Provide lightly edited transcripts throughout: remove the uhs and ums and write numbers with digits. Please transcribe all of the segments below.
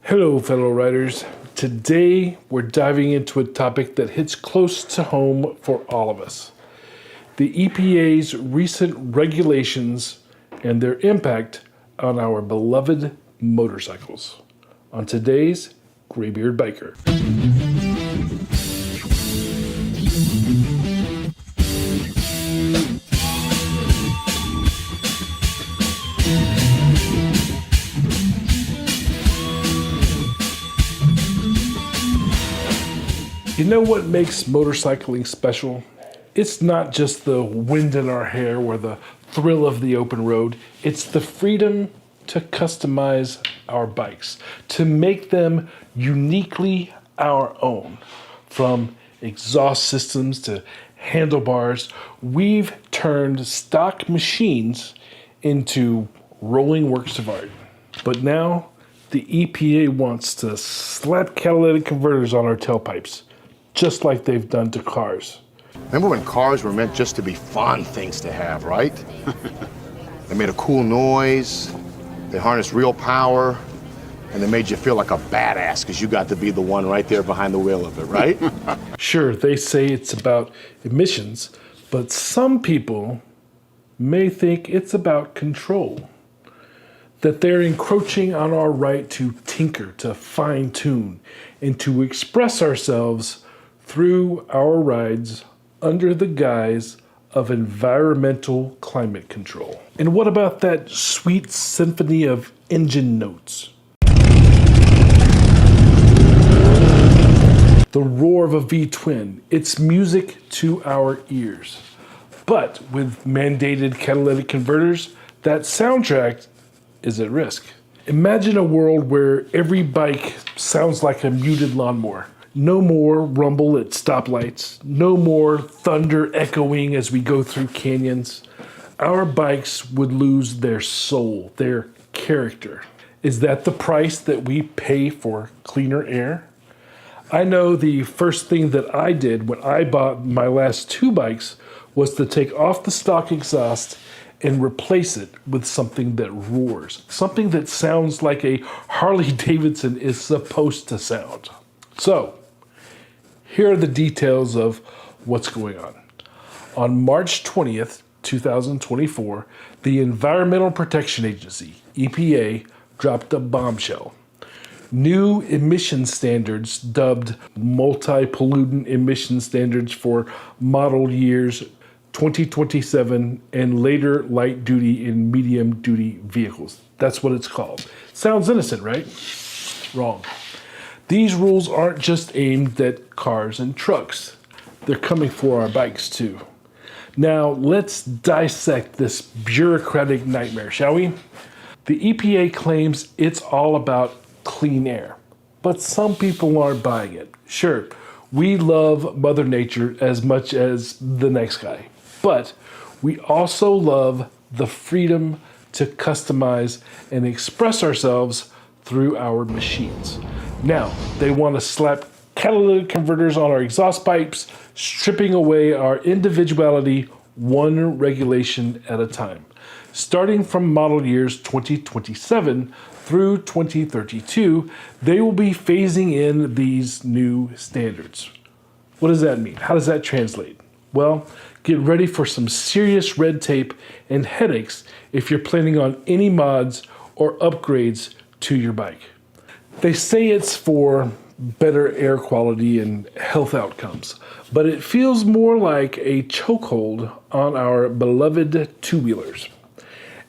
Hello, fellow riders. Today, we're diving into a topic that hits close to home for all of us. The EPA's recent regulations and their impact on our beloved motorcycles. On today's Graybeard Biker. You know what makes motorcycling special? It's not just the wind in our hair or the thrill of the open road. It's the freedom to customize our bikes, to make them uniquely our own. From exhaust systems to handlebars, we've turned stock machines into rolling works of art. But now, the EPA wants to slap catalytic converters on our tailpipes, just like they've done to cars. Remember when cars were meant just to be fun things to have, right? They made a cool noise, they harnessed real power, and they made you feel like a badass because you got to be the one right there behind the wheel of it, right? Sure, they say it's about emissions, but some people may think it's about control. That they're encroaching on our right to tinker, to fine-tune, and to express ourselves through our rides under the guise of environmental climate control. And what about that sweet symphony of engine notes? The roar of a V-twin, it's music to our ears. But with mandated catalytic converters, that soundtrack is at risk. Imagine a world where every bike sounds like a muted lawnmower. No more rumble at stoplights. No more thunder echoing as we go through canyons. Our bikes would lose their soul, their character. Is that the price that we pay for cleaner air? I know the first thing that I did when I bought my last two bikes was to take off the stock exhaust and replace it with something that roars, something that sounds like a Harley Davidson is supposed to sound. So, here are the details of what's going on. On March 20th, 2024, the Environmental Protection Agency, EPA, dropped a bombshell. New emission standards, dubbed multi-pollutant emission standards for model years 2027 and later light duty and medium duty vehicles. That's what it's called. Sounds innocent, right? Wrong. These rules aren't just aimed at cars and trucks. They're coming for our bikes too. Now let's dissect this bureaucratic nightmare, shall we? The EPA claims it's all about clean air, but some people aren't buying it. Sure, we love Mother Nature as much as the next guy, but we also love the freedom to customize and express ourselves through our machines. Now, they want to slap catalytic converters on our exhaust pipes, stripping away our individuality one regulation at a time. Starting from model years 2027 through 2032, they will be phasing in these new standards. What does that mean? How does that translate? Well, get ready for some serious red tape and headaches if you're planning on any mods or upgrades to your bike. They say it's for better air quality and health outcomes, but it feels more like a chokehold on our beloved two-wheelers.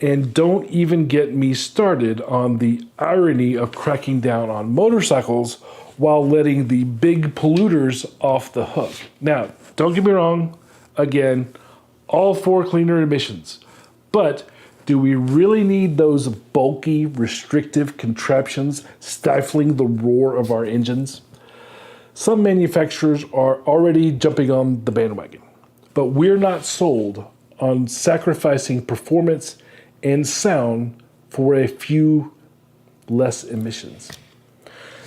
And don't even get me started on the irony of cracking down on motorcycles while letting the big polluters off the hook. Now, don't get me wrong, again, all for cleaner emissions, but do we really need those bulky, restrictive contraptions stifling the roar of our engines? Some manufacturers are already jumping on the bandwagon, but we're not sold on sacrificing performance and sound for a few less emissions.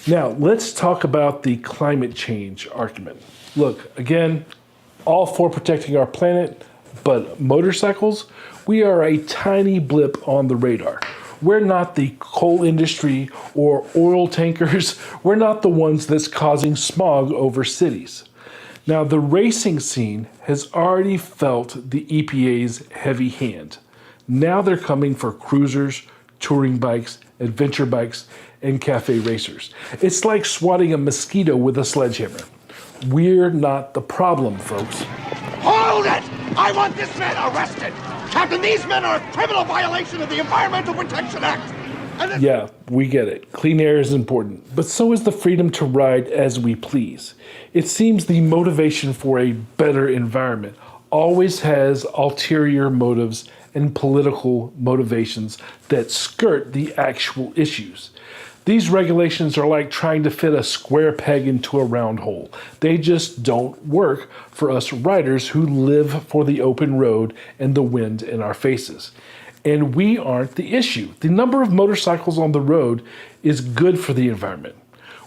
Now, let's talk about the climate change argument. Look, again, all for protecting our planet, but motorcycles, we are a tiny blip on the radar. We're not the coal industry or oil tankers. We're not the ones that's causing smog over cities. Now, the racing scene has already felt the EPA's heavy hand. Now they're coming for cruisers, touring bikes, adventure bikes, and cafe racers. It's like swatting a mosquito with a sledgehammer. We're not the problem, folks. Hold it! I want this man arrested! Captain, these men are a criminal violation of the Environmental Protection Act! Yeah, we get it. Clean air is important, but so is the freedom to ride as we please. It seems the motivation for a better environment always has ulterior motives and political motivations that skirt the actual issues. These regulations are like trying to fit a square peg into a round hole. They just don't work for us riders who live for the open road and the wind in our faces. And we aren't the issue. The number of motorcycles on the road is good for the environment.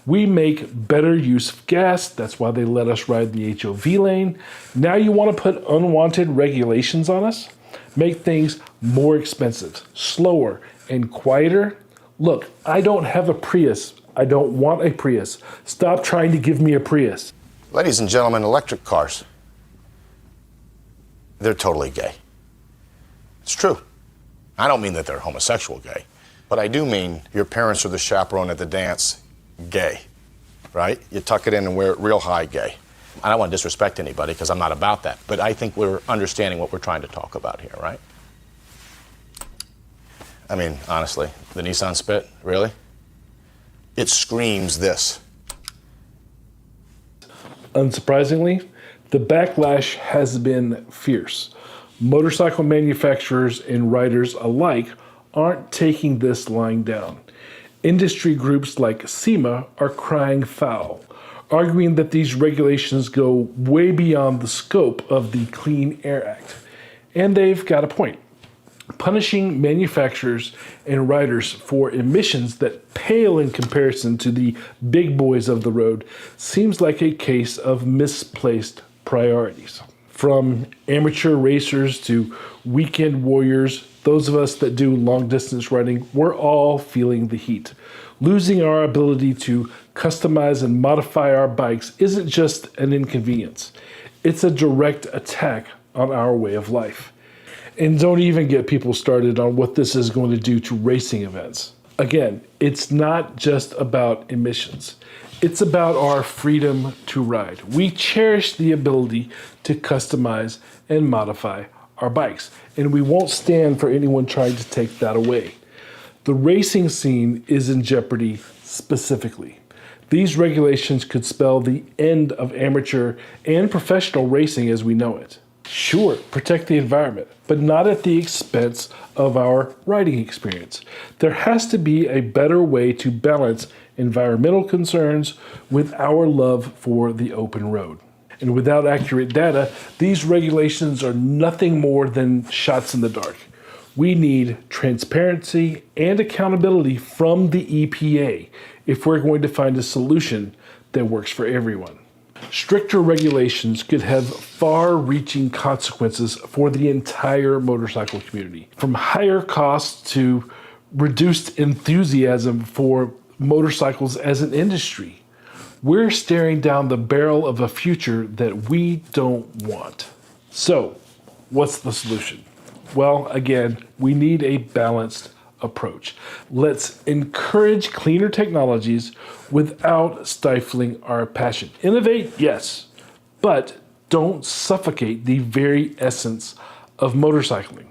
We make better use of gas. That's why they let us ride in the HOV lane. Now you want to put unwanted regulations on us? Make things more expensive, slower, and quieter? Look, I don't have a Prius. I don't want a Prius. Stop trying to give me a Prius. Ladies and gentlemen, electric cars, they're totally gay. It's true. I don't mean that they're homosexual gay, but I do mean your parents are the chaperone at the dance gay, right? You tuck it in and wear it real high gay. I don't want to disrespect anybody because I'm not about that, but I think we're understanding what we're trying to talk about here, right? I mean, honestly, the Nissan Spit, really? It screams this. Unsurprisingly, the backlash has been fierce. Motorcycle manufacturers and riders alike aren't taking this lying down. Industry groups like SEMA are crying foul, arguing that these regulations go way beyond the scope of the Clean Air Act. And they've got a point. Punishing manufacturers and riders for emissions that pale in comparison to the big boys of the road seems like a case of misplaced priorities. From amateur racers to weekend warriors, those of us that do long distance riding, we're all feeling the heat. Losing our ability to customize and modify our bikes isn't just an inconvenience. It's a direct attack on our way of life. And don't even get people started on what this is going to do to racing events. Again, it's not just about emissions. It's about our freedom to ride. We cherish the ability to customize and modify our bikes, and we won't stand for anyone trying to take that away. The racing scene is in jeopardy specifically. These regulations could spell the end of amateur and professional racing as we know it. Sure, protect the environment, but not at the expense of our riding experience. There has to be a better way to balance environmental concerns with our love for the open road. And without accurate data, these regulations are nothing more than shots in the dark. We need transparency and accountability from the EPA if we're going to find a solution that works for everyone. Stricter regulations could have far-reaching consequences for the entire motorcycle community, from higher costs to reduced enthusiasm for motorcycles as an industry. We're staring down the barrel of a future that we don't want. So, what's the solution? Well, again, we need a balanced approach. Let's encourage cleaner technologies without stifling our passion. Innovate, yes, but don't suffocate the very essence of motorcycling.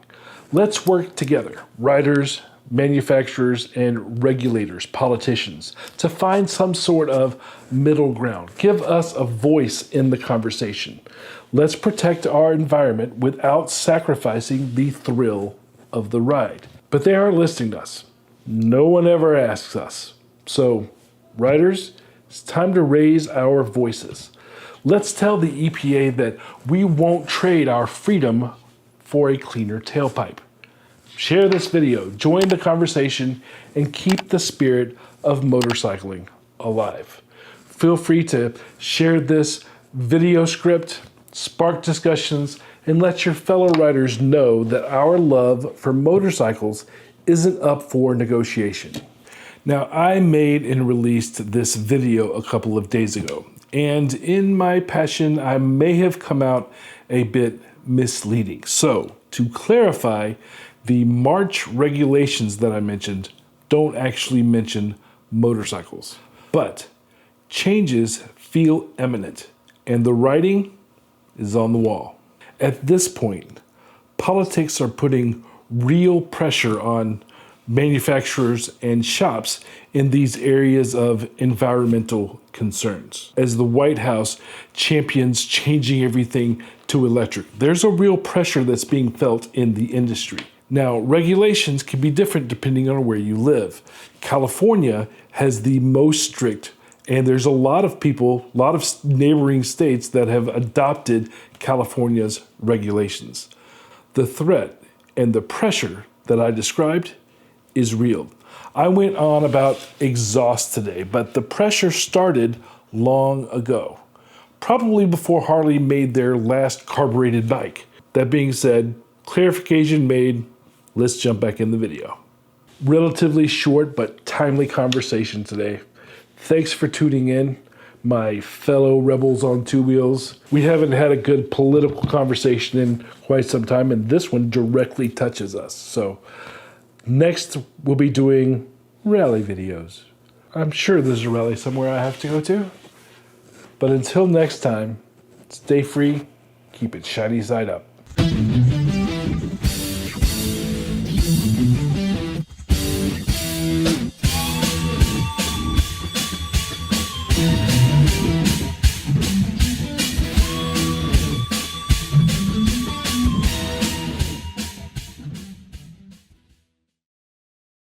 Let's work together, riders, manufacturers, and regulators, politicians, to find some sort of middle ground. Give us a voice in the conversation. Let's protect our environment without sacrificing the thrill of the ride. But they aren't listening to us. No one ever asks us. So, riders, it's time to raise our voices. Let's tell the EPA that we won't trade our freedom for a cleaner tailpipe. Share this video, join the conversation, and keep the spirit of motorcycling alive. Feel free to share this video script, spark discussions, and let your fellow riders know that our love for motorcycles isn't up for negotiation. Now, I made and released this video a couple of days ago, and in my passion, I may have come out a bit misleading. So, to clarify, the March regulations that I mentioned don't actually mention motorcycles, but changes feel imminent, and the writing is on the wall. At this point, politics are putting real pressure on manufacturers and shops in these areas of environmental concerns. As the White House champions changing everything to electric, there's a real pressure that's being felt in the industry. Now, regulations can be different depending on where you live. California has the most strict, and there's a lot of people, a lot of neighboring states that have adopted California's regulations. The threat and the pressure that I described is real. I went on about exhaust today, but the pressure started long ago, probably before Harley made their last carbureted bike. That being said, clarification made. Let's jump back in the video. Relatively short but timely conversation today. Thanks for tuning in, my fellow rebels on two wheels. We haven't had a good political conversation in quite some time, and this one directly touches us. So next, we'll be doing rally videos. I'm sure there's a rally somewhere I have to go to. But until next time, stay free, keep it shiny side up.